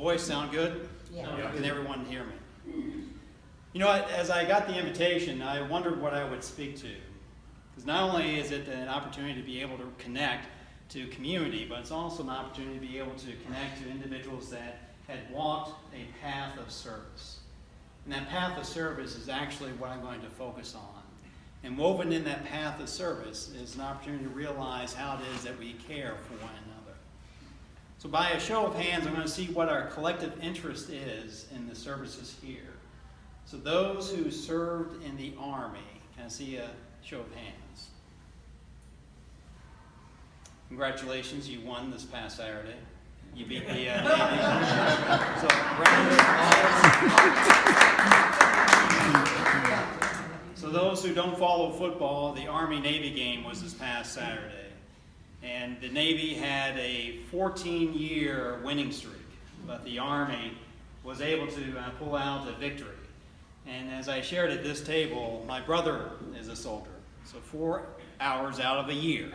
voice sound good? Yeah. Can everyone hear me? You know, as I got the invitation, I wondered what I would speak to. Because not only is it an opportunity to be able to connect to community, but it's also an opportunity to be able to connect to individuals that had walked a path of service. And that path of service is actually what I'm going to focus on. And woven in that path of service is an opportunity to realize how it is that we care for one another. So by a show of hands, I'm going to see what our collective interest is in the services here. So those who served in the Army, can I see a show of hands? Congratulations, you won this past Saturday. You beat the Navy. So round of applause. So those who don't follow football, the Army-Navy game was this past Saturday. And the Navy had a 14-year winning streak, but the Army was able to pull out a victory. And as I shared at this table, my brother is a soldier. So 4 hours out of a year,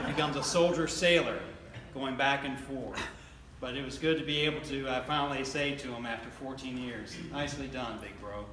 he becomes a soldier sailor, going back and forth. But it was good to be able to finally say to him after 14 years, nicely done, big bro.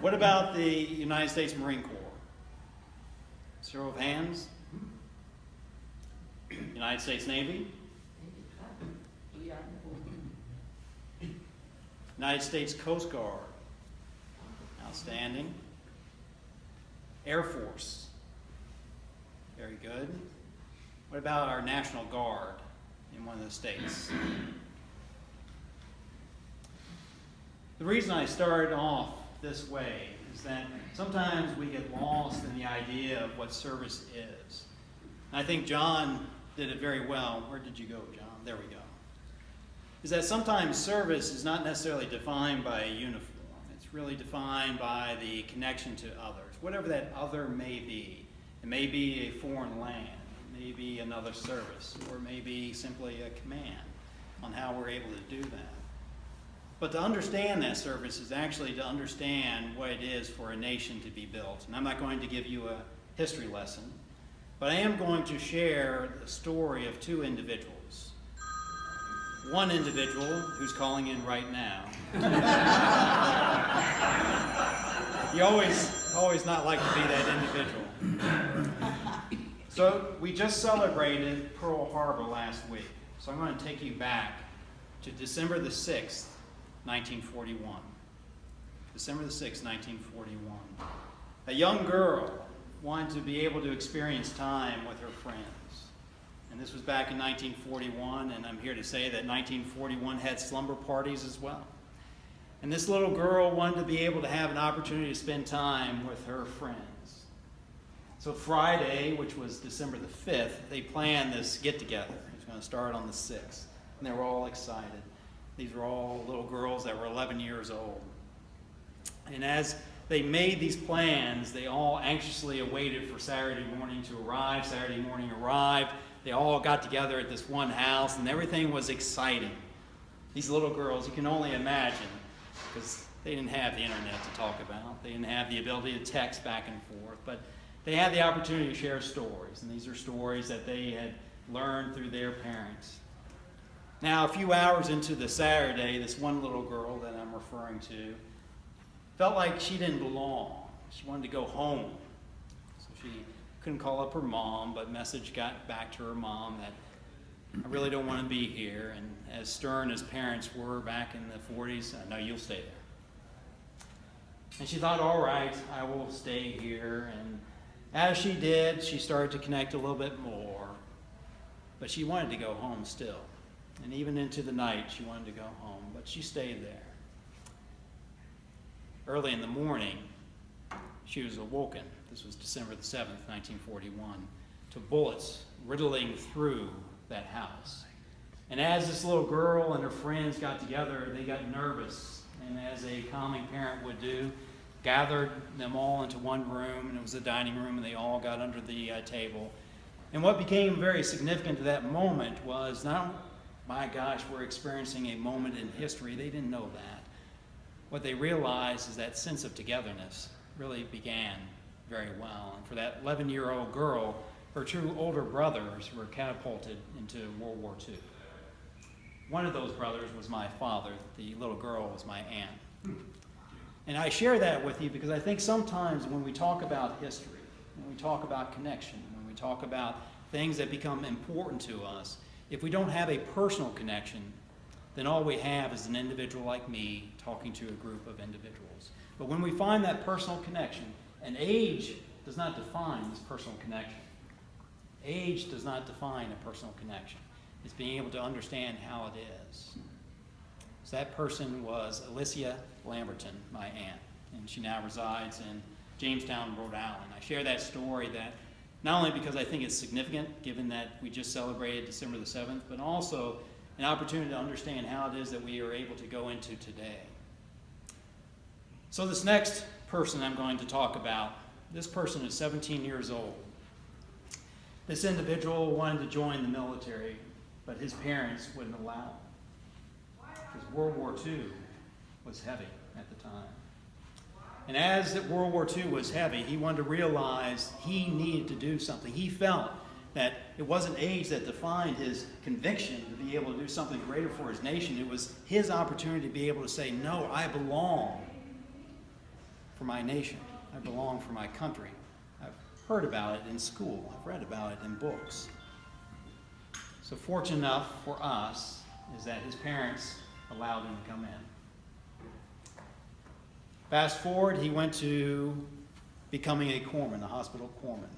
What about the United States Marine Corps? Show of hands. United States Navy. United States Coast Guard. Outstanding. Air Force. Very good. What about our National Guard in one of the states? The reason I started off this way is that sometimes we get lost in the idea of what service is. And I think John did it very well. Where did you go, John? There we go. Is that sometimes service is not necessarily defined by a uniform. It's really defined by the connection to others, whatever that other may be. It may be a foreign land, it may be another service, or it may be simply a command on how we're able to do that. But to understand that service is actually to understand what it is for a nation to be built. And I'm not going to give you a history lesson, but I am going to share the story of two individuals. One individual who's calling in right now. You always not like to be that individual. So we just celebrated Pearl Harbor last week. So I'm going to take you back to December the 6th, 1941. December the 6th, 1941. A young girl wanted to be able to experience time with her friends. And this was back in 1941, and I'm here to say that 1941 had slumber parties as well. And this little girl wanted to be able to have an opportunity to spend time with her friends. So Friday, which was December the 5th, they planned this get-together. It was going to start on the 6th, and they were all excited. These were all little girls that were 11 years old. And as they made these plans, they all anxiously awaited for Saturday morning to arrive. Saturday morning arrived. They all got together at this one house, and everything was exciting. These little girls, you can only imagine, because they didn't have the internet to talk about. They didn't have the ability to text back and forth, but they had the opportunity to share stories, and these are stories that they had learned through their parents. Now, a few hours into the Saturday, this one little girl that I'm referring to felt like she didn't belong. She wanted to go home. So she couldn't call up her mom, but message got back to her mom that I really don't want to be here. And as stern as parents were back in the 40s, no, you'll stay there. And she thought, all right, I will stay here. And as she did, she started to connect a little bit more. But she wanted to go home still. And even into the night, she wanted to go home, but she stayed there. Early in the morning, she was awoken. This was December the 7th, 1941, to bullets riddling through that house. And as this little girl and her friends got together, they got nervous. And as a calming parent would do, gathered them all into one room, and it was a dining room, and they all got under the table. And what became very significant to that moment was not, my gosh, we're experiencing a moment in history. They didn't know that. What they realized is that sense of togetherness really began very well. And for that 11-year-old girl, her two older brothers were catapulted into World War II. One of those brothers was my father. The little girl was my aunt. And I share that with you because I think sometimes when we talk about history, when we talk about connection, when we talk about things that become important to us, if we don't have a personal connection, then all we have is an individual like me talking to a group of individuals. But when we find that personal connection, and age does not define this personal connection. Age does not define a personal connection. It's being able to understand how it is. So that person was Alicia Lamberton, my aunt, and she now resides in Jamestown, Rhode Island. I share that story that not only because I think it's significant, given that we just celebrated December the 7th, but also an opportunity to understand how it is that we are able to go into today. So this next person I'm going to talk about, this person is 17 years old. This individual wanted to join the military, but his parents wouldn't allow him. Because World War II was heavy at the time. And as World War II was heavy, he wanted to realize he needed to do something. He felt that it wasn't age that defined his conviction to be able to do something greater for his nation. It was his opportunity to be able to say, no, I belong for my nation. I belong for my country. I've heard about it in school. I've read about it in books. So fortunate enough for us is that his parents allowed him to come in. Fast forward, he went to becoming a corpsman, a hospital corpsman.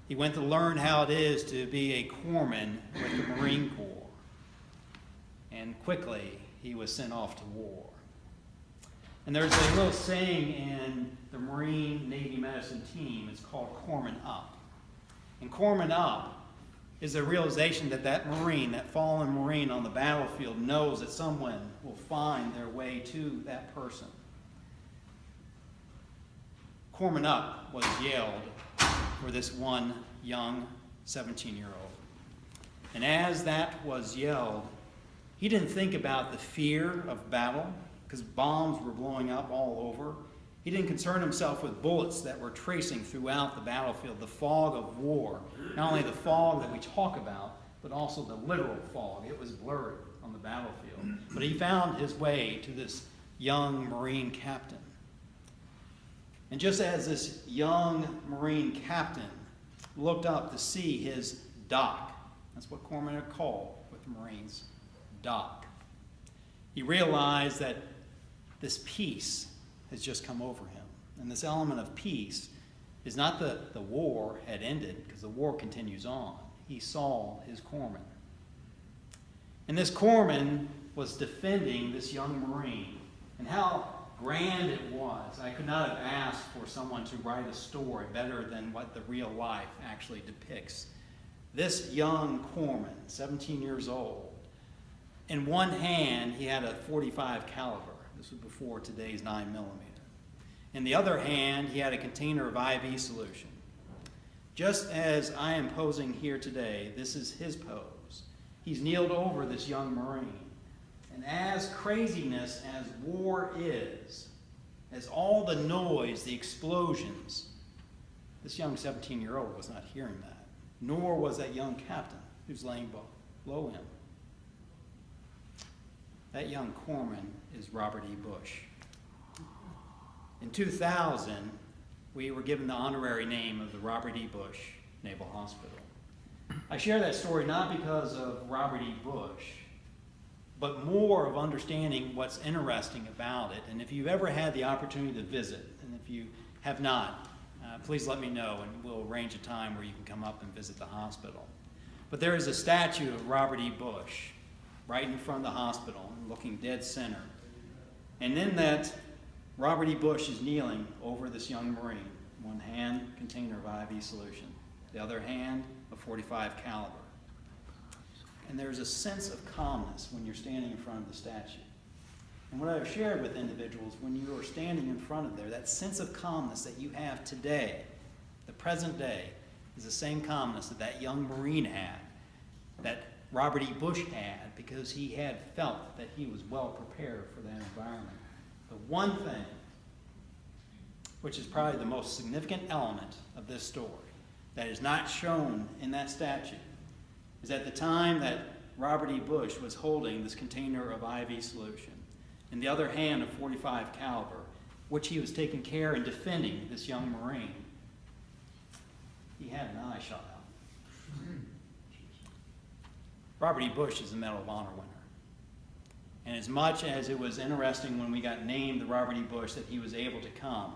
He went to learn how it is to be a corpsman with the Marine Corps. And quickly, he was sent off to war. And there's a little saying in the Marine Navy medicine team, it's called corpsman up. And corpsman up is the realization that that Marine, that fallen Marine on the battlefield, knows that someone will find their way to that person. Corpsman up was yelled for this one young 17-year-old. And as that was yelled, he didn't think about the fear of battle, because bombs were blowing up all over. He didn't concern himself with bullets that were tracing throughout the battlefield, the fog of war. Not only the fog that we talk about, but also the literal fog. It was blurry on the battlefield. But he found his way to this young Marine captain. And just as this young Marine captain looked up to see his doc, that's what corpsmen are called with the Marines, doc, he realized that this peace has just come over him. And this element of peace is not that the war had ended, because the war continues on. He saw his corpsman. And this corpsman was defending this young Marine. And how grand it was. I could not have asked for someone to write a story better than what the real life actually depicts. This young corpsman, 17 years old, in one hand he had a .45 caliber. This was before today's 9mm. In the other hand, he had a container of IV solution. Just as I am posing here today, this is his pose. He's kneeled over this young Marine. And as craziness as war is, as all the noise, the explosions, this young 17-year-old was not hearing that, nor was that young captain who's laying below him. That young corpsman is Robert E. Bush. In 2000, we were given the honorary name of the Robert E. Bush Naval Hospital. I share that story not because of Robert E. Bush, but more of understanding what's interesting about it. And if you've ever had the opportunity to visit, and if you have not, please let me know and we'll arrange a time where you can come up and visit the hospital. But there is a statue of Robert E. Bush right in front of the hospital, looking dead center. And in that, Robert E. Bush is kneeling over this young Marine. One hand, container of IV solution. The other hand, a .45 caliber. And there's a sense of calmness when you're standing in front of the statue. And what I've shared with individuals, when you are standing in front of there, that sense of calmness that you have today, the present day, is the same calmness that that young Marine had, that Robert E. Bush had, because he had felt that he was well prepared for that environment. The one thing, which is probably the most significant element of this story, that is not shown in that statue, is at the time that Robert E. Bush was holding this container of IV solution. In the other hand, a .45 caliber, which he was taking care in defending this young Marine. He had an eye shot out. Robert E. Bush is the Medal of Honor winner. And as much as it was interesting when we got named the Robert E. Bush that he was able to come,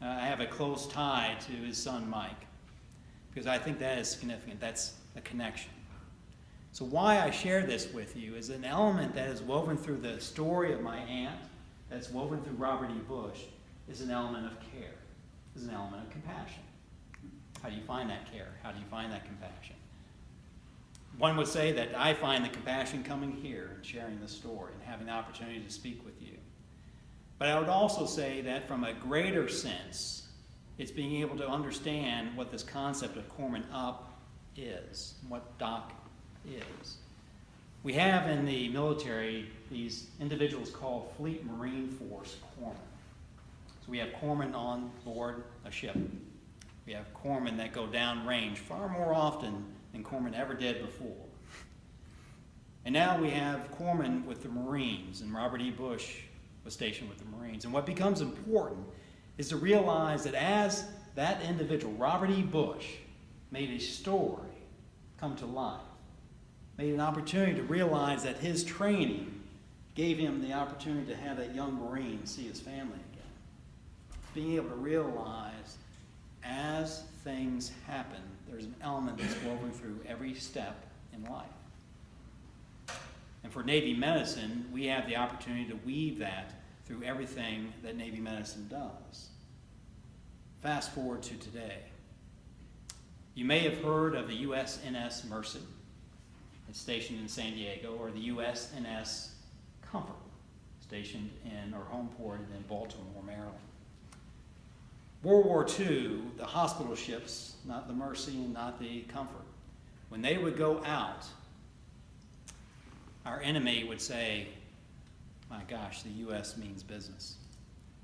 I have a close tie to his son Mike, because I think that is significant. That's a connection. So why I share this with you is an element that is woven through the story of my aunt, that's woven through Robert E. Bush, is an element of care, is an element of compassion. How do you find that care? How do you find that compassion? One would say that I find the compassion coming here and sharing this story and having the opportunity to speak with you. But I would also say that from a greater sense, it's being able to understand what this concept of corpsman up is, what doc is. We have in the military these individuals called Fleet Marine Force corpsmen. So we have corpsmen on board a ship. We have corpsmen that go down range far more often than corpsmen ever did before. And now we have corpsmen with the Marines, and Robert E. Bush was stationed with the Marines. And what becomes important is to realize that as that individual, Robert E. Bush, made a story come to life, made an opportunity to realize that his training gave him the opportunity to have that young Marine see his family again. Being able to realize as things happen, there's an element that's woven through every step in life. And for Navy medicine, we have the opportunity to weave that through everything that Navy medicine does. Fast forward to today. You may have heard of the USNS Mercy. It's stationed in San Diego, or the USNS Comfort, stationed in or home ported in Baltimore, Maryland. World War II, the hospital ships, not the Mercy and not the Comfort, when they would go out, our enemy would say, my gosh, the U.S. means business.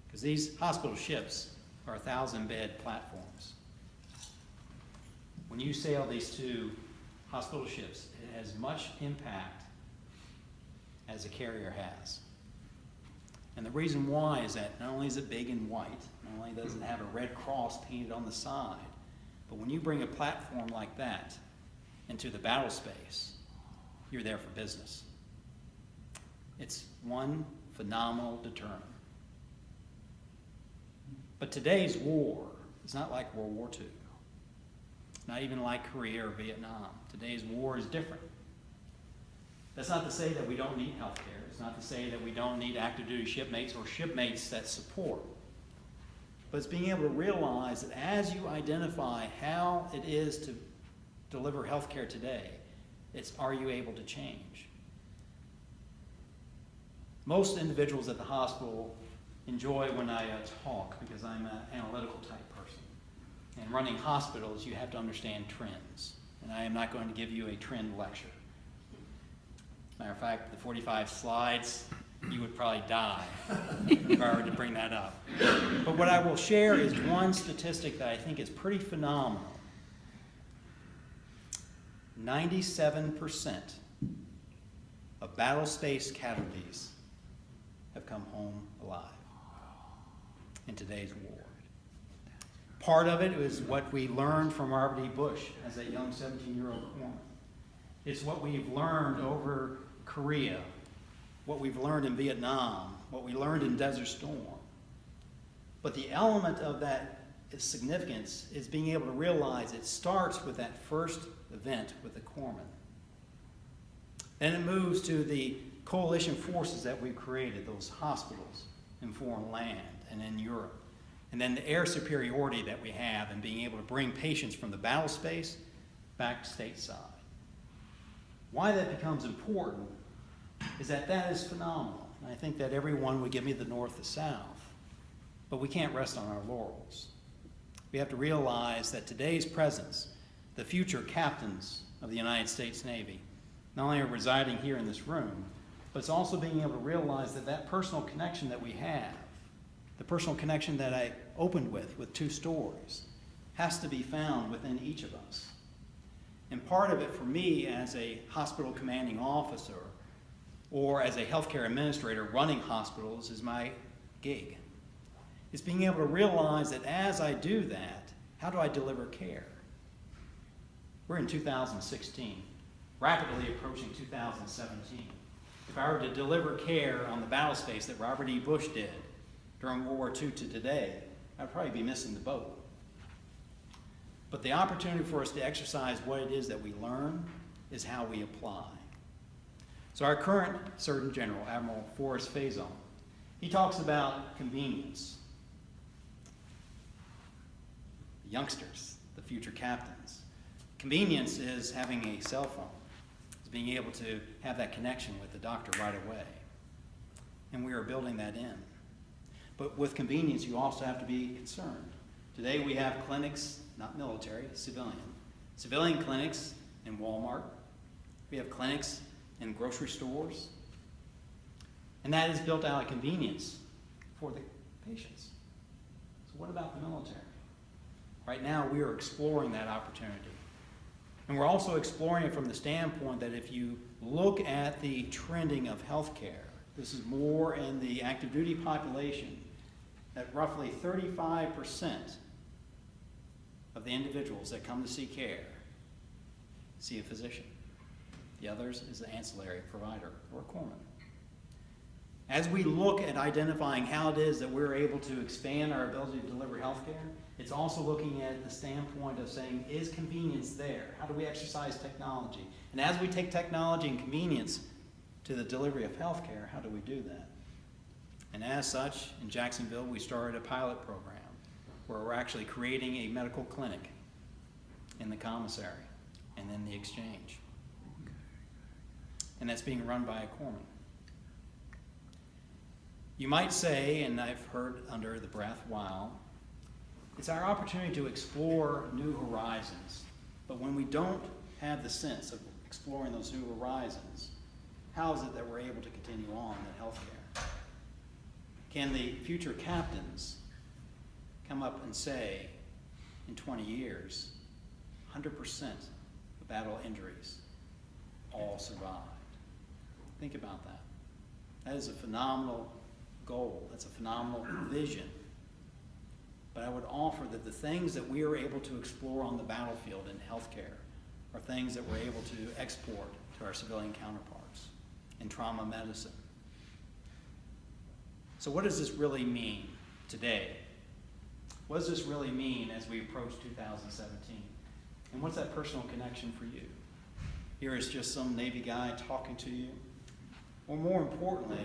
Because these hospital ships are 1,000-bed platforms. When you sail these two hospital ships, it has much impact as a carrier has. And the reason why is that not only is it big and white, not only does it have a red cross painted on the side, but when you bring a platform like that into the battle space, you're there for business. It's one phenomenal deterrent. But today's war is not like World War II. Not even like Korea or Vietnam. Today's war is different. That's not to say that we don't need health care. It's not to say that we don't need active duty shipmates or shipmates that support. But it's being able to realize that as you identify how it is to deliver health care today, it's are you able to change? Most individuals at the hospital enjoy when I talk because I'm an analytical type person. And running hospitals, you have to understand trends. And I am not going to give you a trend lecture. Matter of fact, the 45 slides, you would probably die if I were to bring that up. But what I will share is one statistic that I think is pretty phenomenal. 97% of battle space casualties have come home alive in today's war. Part of it is what we learned from Robert E. Bush as a young 17-year-old corpsman. It's what we've learned over Korea, what we've learned in Vietnam, what we learned in Desert Storm. But the element of that significance is being able to realize it starts with that first event with the corpsman. Then it moves to the coalition forces that we've created, those hospitals in foreign land and in Europe. And then the air superiority that we have in being able to bring patients from the battle space back stateside. Why that becomes important is that that is phenomenal. And I think that everyone would give me the north, the south. But we can't rest on our laurels. We have to realize that today's presence, the future captains of the United States Navy, not only are residing here in this room, but it's also being able to realize that that personal connection that we have, the personal connection that I opened with two stories, has to be found within each of us. And part of it for me as a hospital commanding officer or as a healthcare administrator running hospitals is my gig. It's being able to realize that as I do that, how do I deliver care? We're in 2016, rapidly approaching 2017. If I were to deliver care on the battle space that Robert E. Bush did during World War II to today, I'd probably be missing the boat. But the opportunity for us to exercise what it is that we learn is how we apply. So our current Surgeon General, Admiral Forrest Faison, he talks about convenience. The youngsters, the future captains. Convenience is having a cell phone. It's being able to have that connection with the doctor right away. And we are building that in. But with convenience, you also have to be concerned. Today we have clinics, not military, civilian. Civilian clinics in Walmart. We have clinics in grocery stores. And that is built out of convenience for the patients. So what about the military? Right now we are exploring that opportunity. And we're also exploring it from the standpoint that if you look at the trending of healthcare, this is more in the active duty population, that roughly 35% of the individuals that come to see care see a physician. The others is the ancillary provider or corpsman. As we look at identifying how it is that we're able to expand our ability to deliver health care, it's also looking at the standpoint of saying, is convenience there? How do we exercise technology? And as we take technology and convenience to the delivery of health care, how do we do that? And as such, in Jacksonville, we started a pilot program where we're actually creating a medical clinic in the commissary and in the exchange. And that's being run by a corpsman. You might say, and I've heard under the breath, wow, it's our opportunity to explore new horizons. But when we don't have the sense of exploring those new horizons, how is it that we're able to continue on in healthcare? Can the future captains come up and say, in 20 years, 100% of battle injuries all survived? Think about that. That is a phenomenal goal. That's a phenomenal vision. But I would offer that the things that we are able to explore on the battlefield in healthcare are things that we're able to export to our civilian counterparts in trauma medicine. So what does this really mean today? What does this really mean as we approach 2017? And what's that personal connection for you? Here is just some Navy guy talking to you. Or more importantly,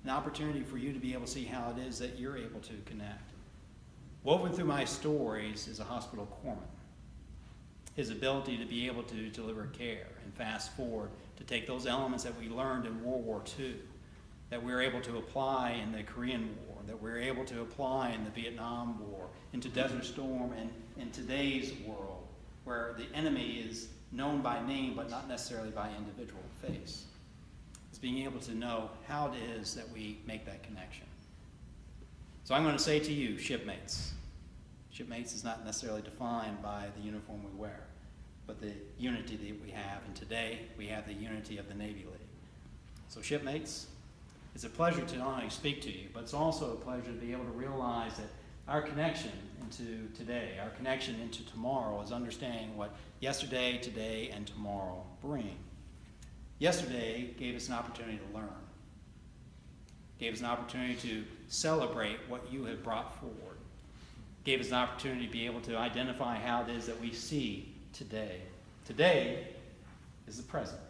an opportunity for you to be able to see how it is that you're able to connect. Woven through my stories is a hospital corpsman. His ability to be able to deliver care and fast forward to take those elements that we learned in World War II, that we were able to apply in the Korean War, that we were able to apply in the Vietnam War, into Desert Storm, and in today's world, where the enemy is known by name but not necessarily by individual face. It's being able to know how it is that we make that connection. So I'm going to say to you, shipmates. Shipmates is not necessarily defined by the uniform we wear, but the unity that we have. And today, we have the unity of the Navy League. So shipmates, it's a pleasure to not only speak to you, but it's also a pleasure to be able to realize that our connection into today, our connection into tomorrow is understanding what yesterday, today, and tomorrow bring. Yesterday gave us an opportunity to learn. Gave us an opportunity to celebrate what you have brought forward. Gave us an opportunity to be able to identify how it is that we see today. Today is the present.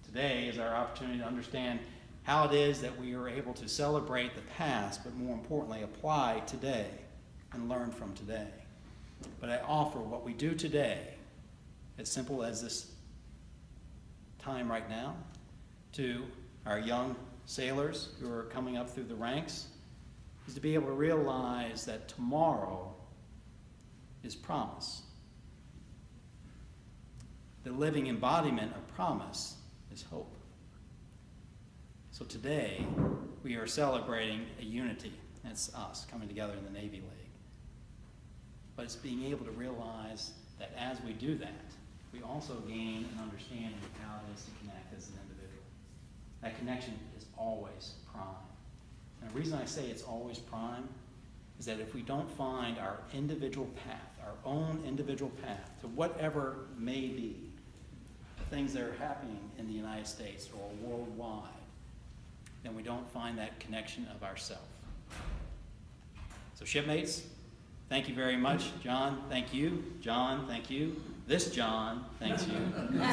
Today is our opportunity to understand how it is that we are able to celebrate the past, but more importantly, apply today and learn from today. But I offer what we do today, as simple as this time right now, to our young sailors who are coming up through the ranks, is to be able to realize that tomorrow is promise. The living embodiment of promise is hope. So today, we are celebrating a unity. That's us coming together in the Navy League. But it's being able to realize that as we do that, we also gain an understanding of how it is to connect as an individual. That connection is always prime. And the reason I say it's always prime is that if we don't find our individual path, our own individual path to whatever may be the things that are happening in the United States or worldwide, then we don't find that connection of ourself. So shipmates, thank you very much. John, thank you. John, thank you. This John, thanks you.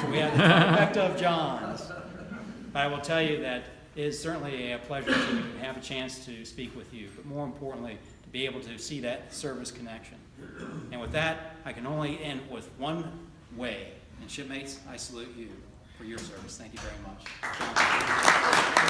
So we have the trifecta of Johns. But I will tell you that it is certainly a pleasure to have a chance to speak with you, but more importantly, to be able to see that service connection. And with that, I can only end with one way. And shipmates, I salute you for your service. Thank you very much.